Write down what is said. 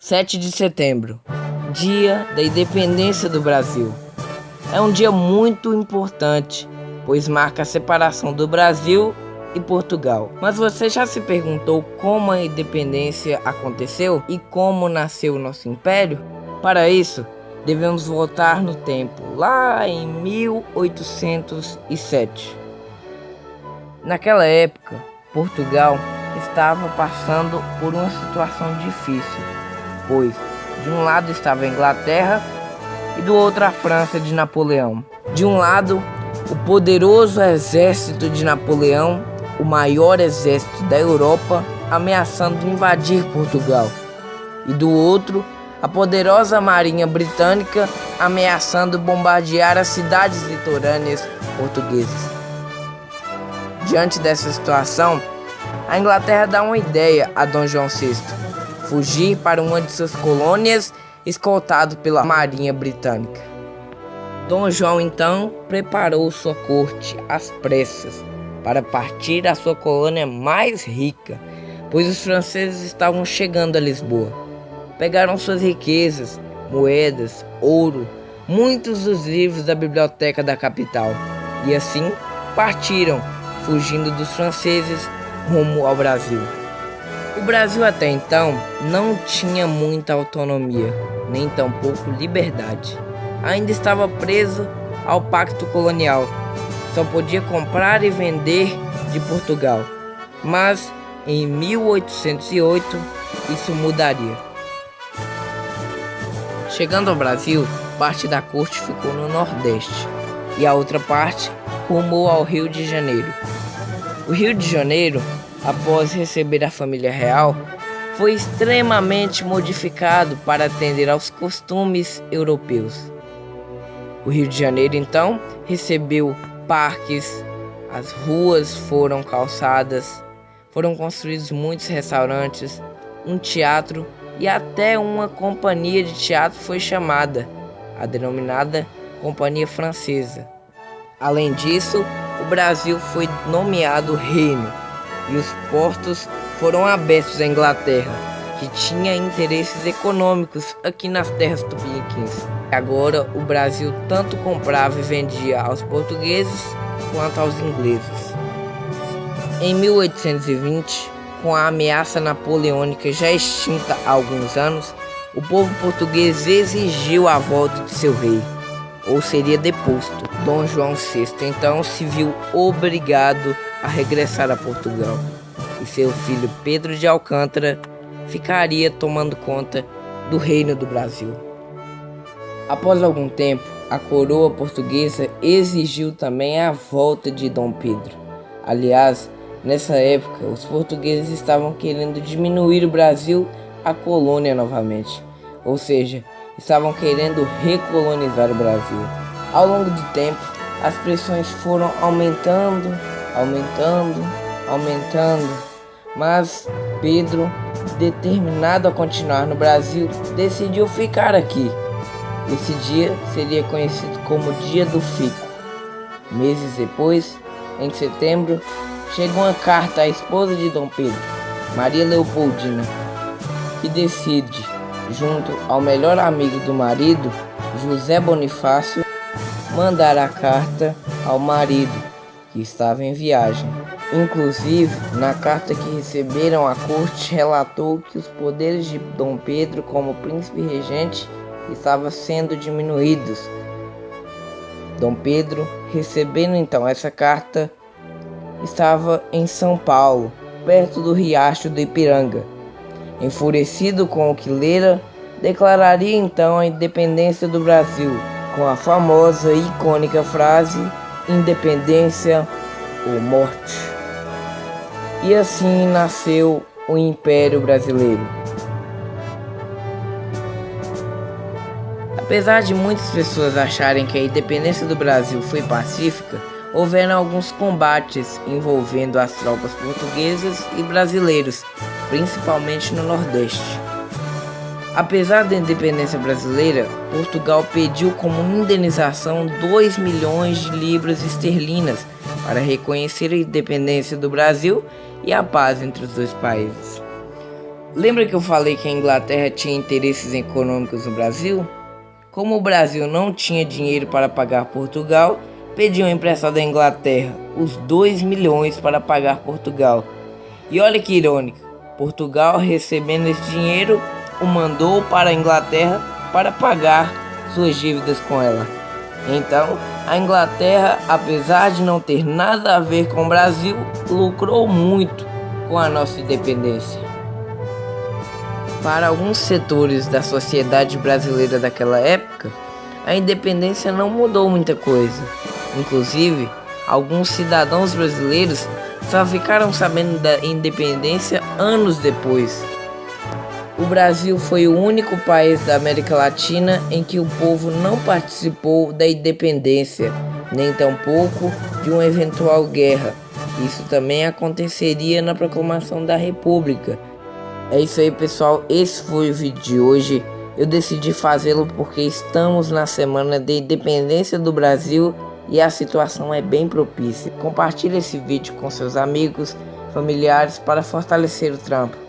7 de setembro, Dia da Independência do Brasil. É um dia muito importante, pois marca a separação do Brasil e Portugal. Mas você já se perguntou como a independência aconteceu e como nasceu o nosso império? Para isso, devemos voltar no tempo, lá em 1807. Naquela época, Portugal estava passando por uma situação difícil, pois de um lado estava a Inglaterra e do outro a França de Napoleão. De um lado, o poderoso exército de Napoleão, o maior exército da Europa, ameaçando invadir Portugal. E do outro, a poderosa marinha britânica ameaçando bombardear as cidades litorâneas portuguesas. Diante dessa situação, a Inglaterra dá uma ideia a Dom João VI: fugir para uma de suas colônias, escoltado pela marinha britânica. Dom João então preparou sua corte às pressas para partir à sua colônia mais rica, pois os franceses estavam chegando a Lisboa. Pegaram suas riquezas, moedas, ouro, muitos dos livros da biblioteca da capital, e assim partiram, fugindo dos franceses rumo ao Brasil. O Brasil até então não tinha muita autonomia, nem tampouco liberdade. Ainda estava preso ao pacto colonial. Só podia comprar e vender de Portugal. Mas em 1808 isso mudaria. Chegando ao Brasil, parte da corte ficou no Nordeste e a outra parte rumou ao Rio de Janeiro. O Rio de Janeiro, após receber a família real, foi extremamente modificado para atender aos costumes europeus. O Rio de Janeiro, então, recebeu parques, as ruas foram calçadas, foram construídos muitos restaurantes, um teatro e até uma companhia de teatro foi chamada, a denominada Companhia Francesa. Além disso, o Brasil foi nomeado reino e os portos foram abertos à Inglaterra, que tinha interesses econômicos aqui nas terras tupiniquins. Agora o Brasil tanto comprava e vendia aos portugueses quanto aos ingleses. Em 1820, com a ameaça napoleônica já extinta há alguns anos, o povo português exigiu a volta de seu rei, ou seria deposto. Dom João VI então se viu obrigado a regressar a Portugal, e seu filho Pedro de Alcântara ficaria tomando conta do reino do Brasil. Após algum tempo, a coroa portuguesa exigiu também a volta de Dom Pedro. Aliás, nessa época, os portugueses estavam querendo diminuir o Brasil à colônia novamente, ou seja, estavam querendo recolonizar o Brasil. Ao longo do tempo, as pressões foram aumentando, mas Pedro, determinado a continuar no Brasil, decidiu ficar aqui. Esse dia seria conhecido como Dia do Fico. Meses depois, em setembro, chega uma carta à esposa de Dom Pedro, Maria Leopoldina, que decide, junto ao melhor amigo do marido, José Bonifácio, mandar a carta ao marido, que estava em viagem. Inclusive, na carta que receberam, a corte relatou que os poderes de Dom Pedro como príncipe regente estavam sendo diminuídos. Dom Pedro, recebendo então essa carta, estava em São Paulo, perto do riacho do Ipiranga. Enfurecido com o que lera, declararia então a independência do Brasil, com a famosa e icônica frase: independência ou morte. E assim nasceu o Império Brasileiro. Apesar de muitas pessoas acharem que a independência do Brasil foi pacífica, houveram alguns combates envolvendo as tropas portuguesas e brasileiros, principalmente no Nordeste. Apesar da independência brasileira, Portugal pediu como indenização 2 milhões de libras esterlinas para reconhecer a independência do Brasil e a paz entre os dois países. Lembra que eu falei que a Inglaterra tinha interesses econômicos no Brasil? Como o Brasil não tinha dinheiro para pagar Portugal, pediu emprestado à Inglaterra os 2 milhões para pagar Portugal. E olha que irônico, Portugal, recebendo esse dinheiro, o mandou para a Inglaterra para pagar suas dívidas com ela. Então, a Inglaterra, apesar de não ter nada a ver com o Brasil, lucrou muito com a nossa independência. Para alguns setores da sociedade brasileira daquela época, a independência não mudou muita coisa. Inclusive, alguns cidadãos brasileiros só ficaram sabendo da independência anos depois. O Brasil foi o único país da América Latina em que o povo não participou da independência, nem tampouco de uma eventual guerra. Isso também aconteceria na proclamação da República. É isso aí, pessoal, esse foi o vídeo de hoje. Eu decidi fazê-lo porque estamos na semana de independência do Brasil e a situação é bem propícia. Compartilhe esse vídeo com seus amigos, familiares para fortalecer o trampo.